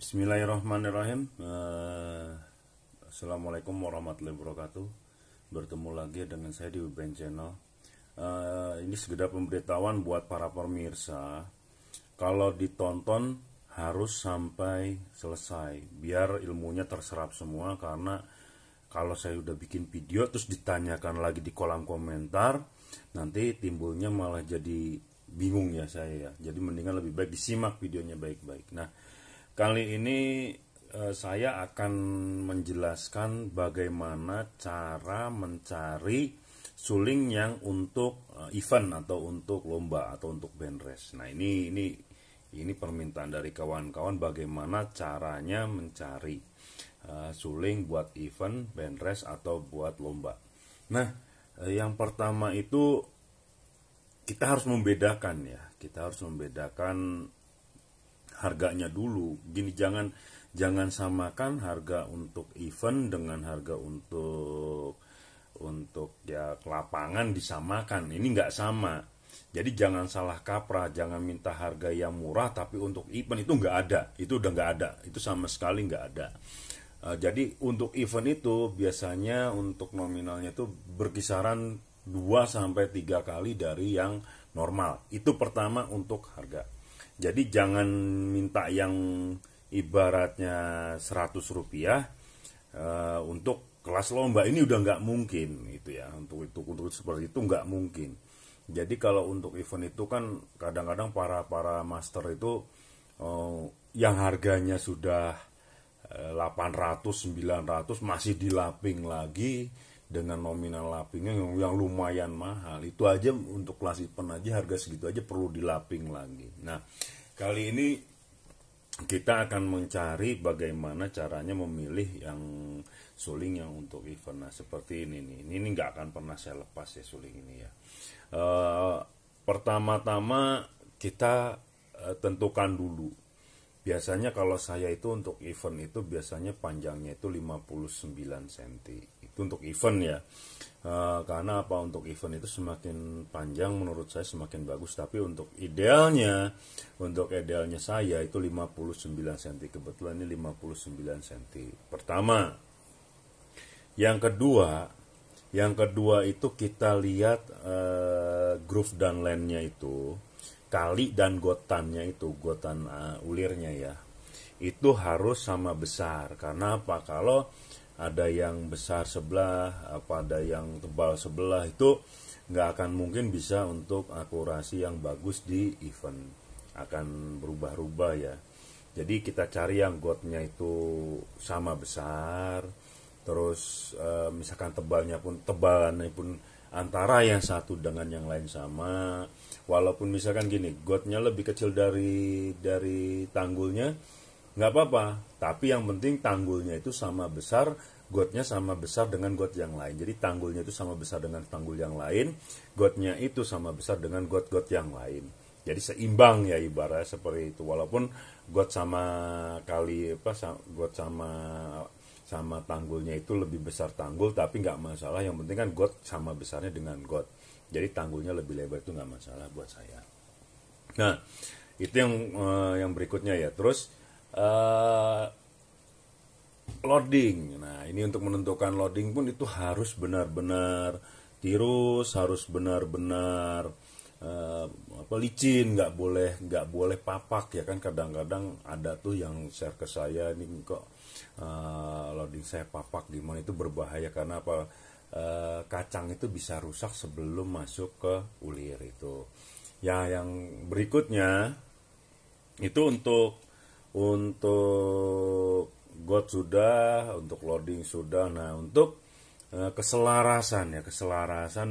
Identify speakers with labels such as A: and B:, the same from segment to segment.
A: Bismillahirrahmanirrahim. Assalamualaikum warahmatullahi wabarakatuh. Bertemu lagi dengan saya di Uben Channel. Ini sekedar pemberitahuan buat para pemirsa. Kalau ditonton harus sampai selesai, biar ilmunya terserap semua. Karena kalau saya udah bikin video terus ditanyakan lagi di kolom komentar, nanti timbulnya malah jadi bingung ya saya ya. Jadi mendingan lebih baik disimak videonya baik-baik. Nah, kali ini saya akan menjelaskan bagaimana cara mencari suling yang untuk event atau untuk lomba atau untuk band race. Nah, ini permintaan dari kawan-kawan bagaimana caranya mencari suling buat event, band race atau buat lomba. Nah, yang pertama itu kita harus membedakan ya. Kita harus membedakan harganya dulu. Gini, jangan samakan harga untuk event dengan harga untuk ya lapangan disamakan. Ini nggak sama. Jadi jangan salah kaprah, jangan minta harga yang murah tapi untuk event itu nggak ada. Itu udah nggak ada. Itu sama sekali nggak ada. Jadi untuk event itu biasanya untuk nominalnya itu berkisaran 2 sampai 3 kali dari yang normal. Itu pertama untuk harga. Jadi jangan minta yang ibaratnya 100 rupiah untuk kelas lomba, ini udah nggak mungkin gitu ya. Untuk seperti itu nggak mungkin. Jadi kalau untuk event itu kan kadang-kadang para master itu yang harganya sudah 800 900 masih dilaping lagi dengan nominal lapingnya yang lumayan mahal. Itu aja untuk kelas event aja harga segitu aja perlu dilaping lagi. Nah, kali ini kita akan mencari bagaimana caranya memilih yang suling yang untuk event. Nah, seperti ini nih. Ini nggak akan pernah saya lepas ya suling ini ya. Pertama-tama kita tentukan dulu. Biasanya kalau saya itu untuk event itu biasanya panjangnya itu 59 cm. Itu untuk event ya. Karena apa, untuk event itu semakin panjang menurut saya semakin bagus. Tapi untuk idealnya saya itu 59 cm. Kebetulan ini 59 cm. Pertama. Yang kedua itu kita lihat groove dan landnya itu, kali dan gotannya itu, gotan ulirnya ya, itu harus sama besar. Karena apa, kalau ada yang besar sebelah, ada yang tebal sebelah, itu nggak akan mungkin bisa untuk akurasi yang bagus di event, akan berubah-ubah ya. Jadi kita cari yang gotnya itu sama besar, terus misalkan tebalannya pun antara yang satu dengan yang lain sama. Walaupun misalkan gini, gotnya lebih kecil dari tanggulnya, nggak apa-apa. Tapi yang penting tanggulnya itu sama besar, gotnya sama besar dengan got yang lain. Jadi tanggulnya itu sama besar dengan tanggul yang lain, gotnya itu sama besar dengan got-got yang lain. Jadi seimbang ya ibaratnya seperti itu. Walaupun got sama got sama tanggulnya itu lebih besar tanggul, tapi nggak masalah. Yang penting kan got sama besarnya dengan got. Jadi tanggulnya lebih lebar itu nggak masalah buat saya. Nah, itu yang berikutnya ya. Terus loading. Nah, ini untuk menentukan loading pun itu harus benar-benar tirus, harus benar-benar licin, nggak boleh papak ya kan. Kadang-kadang ada tuh yang share ke saya, ini kok loading saya papak gimana, itu berbahaya karena apa, kacang itu bisa rusak sebelum masuk ke ulir itu ya. Yang berikutnya itu untuk got sudah, untuk loading sudah. Nah, untuk keselarasan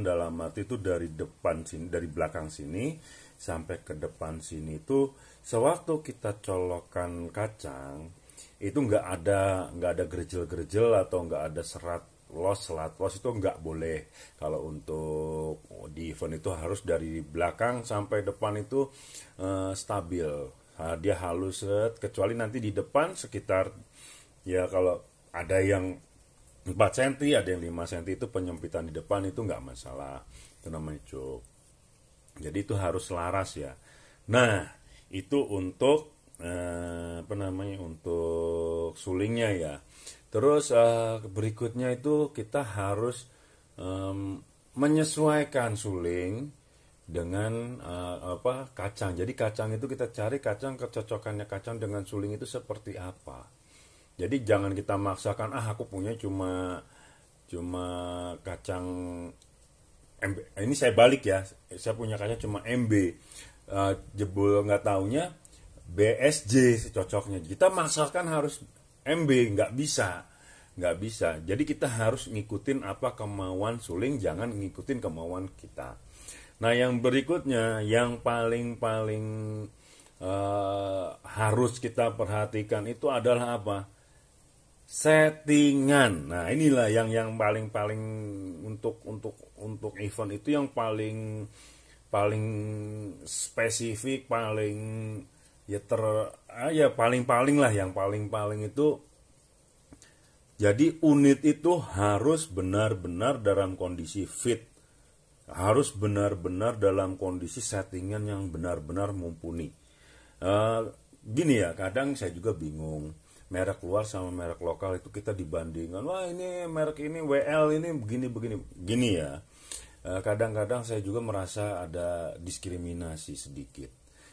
A: dalam arti itu dari depan sini, dari belakang sini sampai ke depan sini itu sewaktu kita colokkan kacang itu nggak ada gerejel-gerejel atau nggak ada selat los itu nggak boleh. Kalau untuk di event itu harus dari belakang sampai depan itu stabil, dia halus, kecuali nanti di depan sekitar ya, kalau ada yang 4 cm, ada yang 5 cm, itu penyempitan di depan itu nggak masalah, itu namanya cuk. Jadi itu harus selaras ya. Nah, itu untuk untuk sulingnya ya. Terus berikutnya itu kita harus menyesuaikan suling dengan kacang. Jadi kacang itu kita cari kacang, kecocokannya kacang dengan suling itu seperti apa. Jadi jangan kita maksakan aku punya cuma kacang MB. Ini saya balik ya, saya punya kacang cuma MB. Jebul nggak taunya BSJ cocoknya. Kita maksakan harus MB, nggak bisa. Jadi kita harus ngikutin apa kemauan suling, jangan ngikutin kemauan kita. Nah yang berikutnya, yang paling harus kita perhatikan itu adalah apa? Settingan. Nah inilah yang paling untuk event itu yang paling spesifik, paling paling lah, yang paling itu. Jadi unit itu harus benar-benar dalam kondisi fit, harus benar-benar dalam kondisi settingan yang benar-benar mumpuni. Gini ya, kadang saya juga bingung, merek luar sama merek lokal itu kita dibandingkan, wah ini merek ini WL ini begini ya. Kadang-kadang saya juga merasa ada diskriminasi sedikit.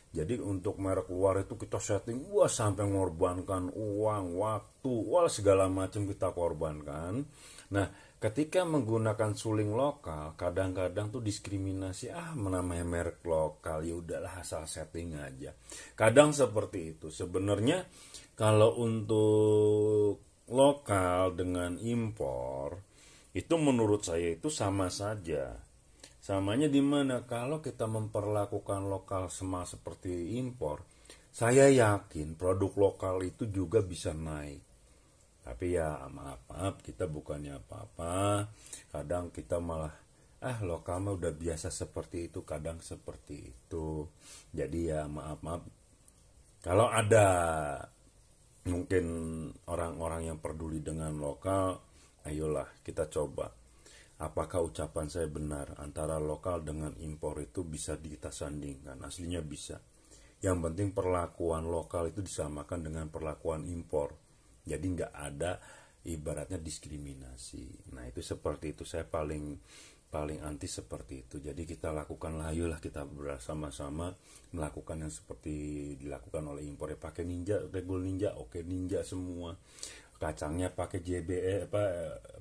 A: Jadi untuk merek luar itu kita setting, wah sampai mengorbankan uang, waktu, wah segala macam kita korbankan. Nah, ketika menggunakan suling lokal, kadang-kadang tuh diskriminasi, namanya merek lokal, ya udahlah asal setting aja. Kadang seperti itu. Sebenarnya kalau untuk lokal dengan impor, itu menurut saya itu sama saja. Samanya di mana? Kalau kita memperlakukan lokal sama seperti impor, saya yakin produk lokal itu juga bisa naik. Tapi ya maaf, kita bukannya apa-apa. Kadang kita malah lokal mah udah biasa seperti itu, kadang seperti itu. Jadi ya maaf. Kalau ada mungkin orang-orang yang peduli dengan lokal, ayolah kita coba. Apakah ucapan saya benar, antara lokal dengan impor itu bisa kita sandingkan? Aslinya bisa. Yang penting perlakuan lokal itu disamakan dengan perlakuan impor. Jadi nggak ada ibaratnya diskriminasi. Nah itu seperti itu, saya paling anti seperti itu. Jadi kita lakukanlah, ayolah kita bersama-sama melakukan yang seperti dilakukan oleh impor. Ya pakai Regul Ninja, oke Ninja semua. Kacangnya pakai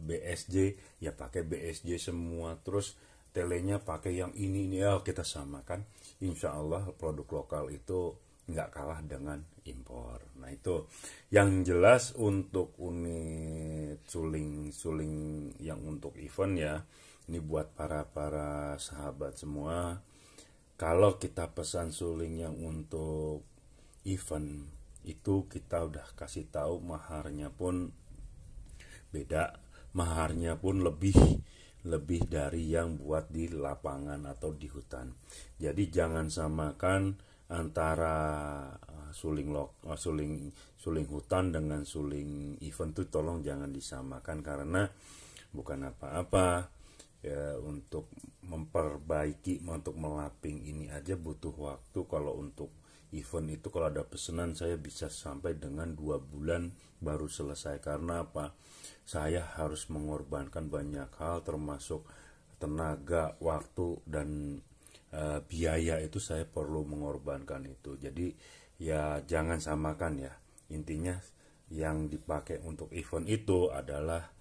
A: BSJ, ya pakai BSJ semua. Terus telenya pakai yang ini ya kita samakan. Insya Allah produk lokal itu nggak kalah dengan impor. Nah itu yang jelas untuk unit suling yang untuk event ya. Ini buat para sahabat semua. Kalau kita pesan suling yang untuk event, itu kita udah kasih tahu maharnya pun beda, maharnya pun lebih dari yang buat di lapangan atau di hutan. Jadi jangan samakan antara suling hutan dengan suling event tuh, tolong jangan disamakan karena bukan apa-apa. Ya, untuk memperbaiki, untuk melaping ini aja butuh waktu. Kalau untuk event itu kalau ada pesanan saya bisa sampai dengan 2 bulan baru selesai. Karena apa? Saya harus mengorbankan banyak hal termasuk tenaga, waktu, dan biaya itu saya perlu mengorbankan itu. Jadi ya jangan samakan ya. Intinya yang dipakai untuk event itu adalah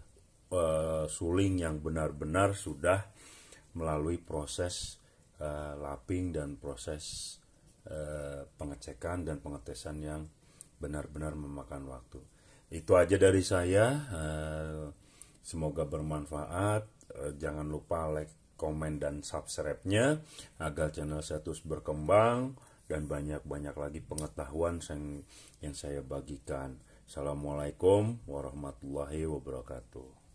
A: suling yang benar-benar sudah melalui proses laping dan proses pengecekan dan pengetesan yang benar-benar memakan waktu. Itu aja dari saya. Semoga bermanfaat. Jangan lupa like, komen, dan subscribe-nya agar channel saya terus berkembang dan banyak-banyak lagi pengetahuan yang saya bagikan. Assalamualaikum warahmatullahi wabarakatuh.